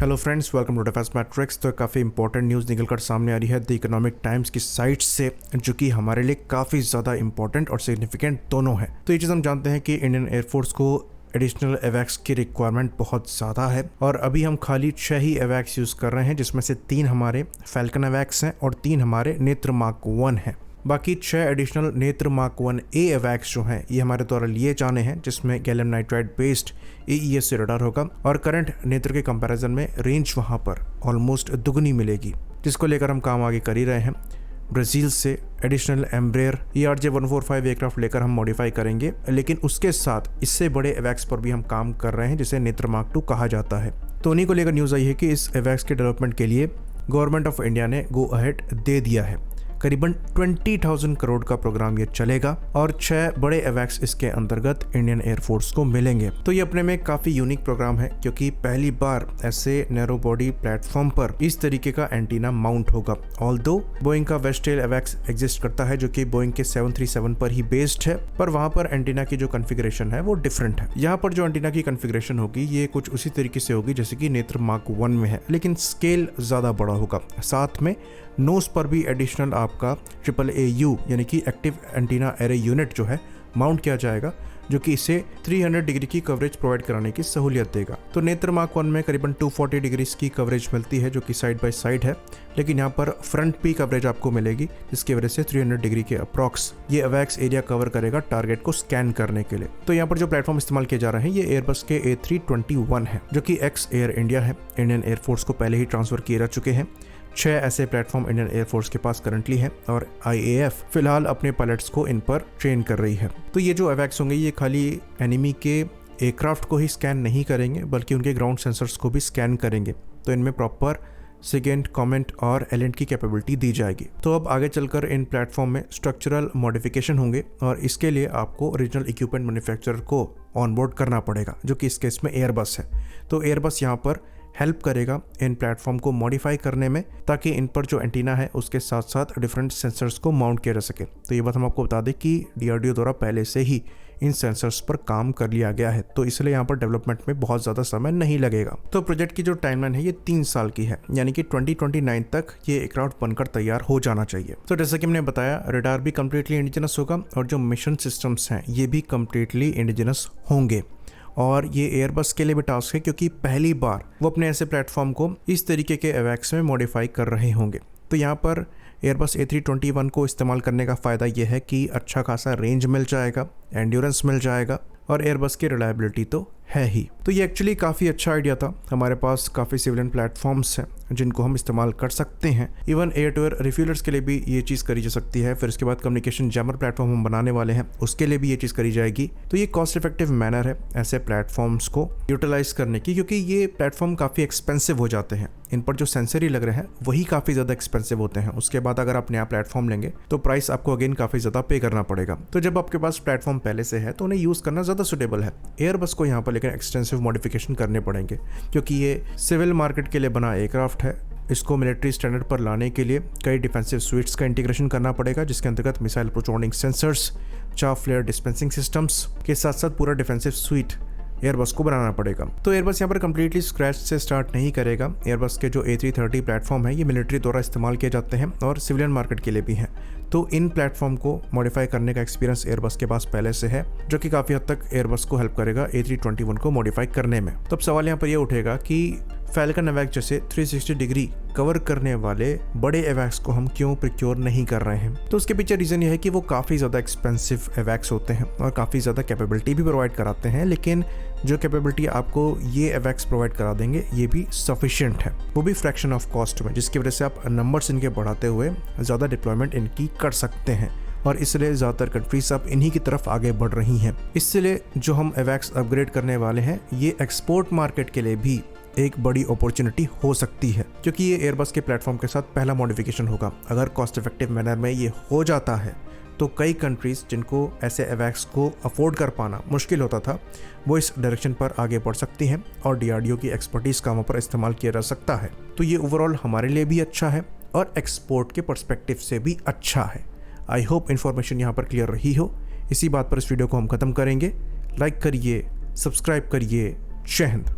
Hello friends, welcome to defence matrix. तो काफ़ी important news निकलकर सामने आ रही है द इकोनॉमिक टाइम्स की साइट से, जो कि हमारे लिए काफ़ी ज़्यादा इंपॉर्टेंट और सिग्निफिकेंट दोनों है। तो ये चीज़ हम जानते हैं कि इंडियन एयरफोर्स को एडिशनल एवैक्स की रिक्वायरमेंट बहुत ज़्यादा है और अभी हम खाली 6 ही एवैक्स यूज़ कर रहे हैं, जिसमें से 3 हमारे फैल्कन एवैक्स हैं और 3 हमारे नेत्र मार्क 1 हैं। बाकी 6 एडिशनल नेत्र मार्क 1A एवैक्स जो हैं ये हमारे द्वारा लिए जाने हैं, जिसमें गैलियम नाइट्राइड बेस्ड AES से रडार होगा और करंट नेत्र के कंपैरिजन में रेंज वहाँ पर ऑलमोस्ट दुगनी मिलेगी, जिसको लेकर हम काम आगे कर ही रहे हैं। ब्राज़ील से एडिशनल एम्ब्रेयर ERJ-145 एयरक्राफ्ट लेकर हम मॉडिफाई करेंगे, लेकिन उसके साथ इससे बड़े एवैक्स पर भी हम काम कर रहे हैं, जिसे नेत्र मार्क 2 कहा जाता है। तो उन्हीं को लेकर न्यूज़ आई है कि इस एवैक्स के डेवलपमेंट के लिए गवर्नमेंट ऑफ इंडिया ने गो अहेड दे दिया है। करीबन 20,000 करोड़ का प्रोग्राम ये चलेगा और 6 बड़े एवैक्स इसके अंतर्गत इंडियन एयरफोर्स को मिलेंगे। तो ये अपने में काफ़ी यूनिक प्रोग्राम है, क्योंकि पहली बार ऐसे नैरो बॉडी प्लेटफॉर्म पर इस तरीके का एंटीना माउंट होगा। ऑल्दो बोइंग का वेस्टेल एवैक्स एग्जिस्ट करता है, जो कि बोइंग के 737 पर ही बेस्ड है, पर वहाँ पर एंटीना की जो कन्फिग्रेशन है वो डिफरेंट है। यहाँ पर जो एंटीना की कन्फिग्रेशन होगी ये कुछ उसी तरीके से होगी जैसे कि नेत्र मार्क 1 में है, लेकिन स्केल ज़्यादा बड़ा होगा। साथ में नोज पर भी एडिशनल आपका AAAU यानी कि एक्टिव एंटीना एरे यूनिट जो है माउंट किया जाएगा, जो कि इसे 300 डिग्री की कवरेज प्रोवाइड कराने की सहूलियत देगा। तो नेत्र मार्क 1 में करीबन 240 डिग्रीज की कवरेज मिलती है, जो कि साइड बाय साइड है, लेकिन यहाँ पर फ्रंट भी कवरेज आपको मिलेगी, जिसकी वजह से 300 डिग्री के अप्रॉक्स ये एवैक्स एरिया कवर करेगा टारगेट को स्कैन करने के लिए। तो यहाँ पर जो प्लेटफॉर्म इस्तेमाल किए जा रहे हैं ये एयरबस के A321 है, जो कि एक्स एयर इंडिया है। इंडियन एयरफोर्स को पहले ही ट्रांसफर किए जा चुके हैं। 6 ऐसे प्लेटफॉर्म इंडियन एयरफोर्स के पास करंटली हैं और IAF फिलहाल अपने पायलट्स को इन पर ट्रेन कर रही है। तो ये जो एवैक्स होंगे ये खाली एनिमी के एयरक्राफ्ट को ही स्कैन नहीं करेंगे, बल्कि उनके ग्राउंड सेंसर्स को भी स्कैन करेंगे। तो इनमें प्रॉपर सिगेंट, कॉमेंट और एलेंट की कैपेबिलिटी दी जाएगी। तो अब आगे चलकर इन प्लेटफॉर्म में स्ट्रक्चरल मॉडिफिकेशन होंगे और इसके लिए आपको ओरिजिनल इक्विपमेंट मैन्युफैक्चरर को ऑनबोर्ड करना पड़ेगा, जो कि इस केस में एयरबस है। तो एयरबस यहाँ पर हेल्प करेगा इन प्लेटफॉर्म को मॉडिफाई करने में, ताकि इन पर जो एंटीना है उसके साथ साथ डिफरेंट सेंसर्स को माउंट किया जा सके। तो ये बात हम आपको बता दें कि DRDO द्वारा पहले से ही इन सेंसर्स पर काम कर लिया गया है, तो इसलिए यहाँ पर डेवलपमेंट में बहुत ज़्यादा समय नहीं लगेगा। तो प्रोजेक्ट की जो टाइमलाइन है ये 3 साल की है, यानी कि 2029 तक ये एयरक्राफ्ट बनकर तैयार हो जाना चाहिए। तो जैसा कि हमने बताया, रडार भी कम्प्लीटली इंडिजिनस होगा और जो मिशन सिस्टम्स हैं ये भी कम्प्लीटली इंडिजिनस होंगे। और ये एयरबस के लिए भी टास्क है, क्योंकि पहली बार वो अपने ऐसे प्लेटफॉर्म को इस तरीके के एवैक्स में मॉडिफाई कर रहे होंगे। तो यहाँ पर एयरबस A321 को इस्तेमाल करने का फ़ायदा ये है कि अच्छा खासा रेंज मिल जाएगा, एंड्योरेंस मिल जाएगा और एयरबस की रिलायबिलिटी तो है ही। तो ये एक्चुअली काफ़ी अच्छा आइडिया था। हमारे पास काफ़ी सिविलियन प्लेटफॉर्म्स हैं जिनको हम इस्तेमाल कर सकते हैं। इवन एयर टू एयर रिफ्यूलर्स के लिए भी ये चीज़ करी जा सकती है। फिर उसके बाद कम्युनिकेशन जैमर प्लेटफॉर्म हम बनाने वाले हैं, उसके लिए भी ये चीज़ करी जाएगी। तो ये कॉस्ट इफेक्टिव मैनर है ऐसे प्लेटफॉर्म्स को यूटिलाइज करने की, क्योंकि ये प्लेटफॉर्म काफ़ी एक्सपेंसिव हो जाते हैं। इन पर जो सेंसर ही लग रहे हैं वही काफ़ी ज़्यादा एक्सपेंसिव होते हैं। उसके बाद अगर आप नया प्लेटफॉर्म लेंगे तो प्राइस आपको अगेन काफ़ी ज़्यादा पे करना पड़ेगा। तो जब आपके पास प्लेटफॉर्म पहले से है तो उन्हें यूज़ करना ज़्यादा सुटेबल है। एयरबस को यहाँ पर लेकर एक्सटेंसिव मॉडिफिकेशन करने पड़ेंगे, क्योंकि ये सिविल मार्केट के लिए बना एयरक्राफ्ट है। इसको मिलिट्री स्टैंडर्ड पर लाने के लिए कई डिफेंसिव स्वीट्स का इंटीग्रेशन करना पड़ेगा, जिसके अंतर्गत missile approach warning sensors, chaff flare dispensing systems के साथ साथ पूरा डिफेंसिव स्वीट एयरबस को बनाना पड़ेगा। तो एयरबस यहाँ पर कम्प्लीटली स्क्रैच से स्टार्ट नहीं करेगा। एयरबस के जो A330 प्लेटफॉर्म है ये मिलिट्री द्वारा इस्तेमाल किए जाते हैं और सिविलियन मार्केट के लिए भी हैं। तो इन प्लेटफॉर्म को मॉडिफाई करने का एक्सपीरियंस एयरबस के पास पहले से है, जो कि काफ़ी हद तक एयरबस को हेल्प करेगा A321 को मॉडिफाई करने में। तो अब सवाल यहाँ पर यह उठेगा कि फैल्कन एवैक्स जैसे 360 डिग्री कवर करने वाले बड़े एवैक्स को हम क्यों प्रिक्योर नहीं कर रहे हैं। तो उसके पीछे रीज़न ये है कि वो काफ़ी ज़्यादा एक्सपेंसिव एवैक्स होते हैं और काफ़ी ज़्यादा कैपेबिलिटी भी प्रोवाइड कराते हैं, लेकिन जो कैपेबिलिटी आपको ये एवैक्स प्रोवाइड करा देंगे ये भी सफिशिएंट है, वो भी फ्रैक्शन ऑफ कॉस्ट में, जिसकी वजह से आप नंबर्स इनके बढ़ाते हुए ज़्यादा डिप्लॉयमेंट इनकी कर सकते हैं और इसलिए ज़्यादातर कंट्रीज अब इन्हीं की तरफ आगे बढ़ रही हैं। इसलिए जो हम एवैक्स अपग्रेड करने वाले हैं ये एक्सपोर्ट मार्केट के लिए भी एक बड़ी अपॉर्चुनिटी हो सकती है, क्योंकि ये एयरबस के प्लेटफॉर्म के साथ पहला मॉडिफिकेशन होगा। अगर कॉस्ट इफेक्टिव मैनर में ये हो जाता है तो कई कंट्रीज़ जिनको ऐसे एवैक्स को अफोर्ड कर पाना मुश्किल होता था, वो इस डायरेक्शन पर आगे बढ़ सकती हैं और DRDO की एक्सपर्टीज़ का वहाँ पर इस्तेमाल किया जा सकता है। तो ये ओवरऑल हमारे लिए भी अच्छा है और एक्सपोर्ट के पर्सपेक्टिव से भी अच्छा है। आई होप इन्फॉर्मेशन यहाँ पर क्लियर रही हो। इसी बात पर इस वीडियो को हम ख़त्म करेंगे। लाइक करिए, सब्सक्राइब करिए। जय हिंद।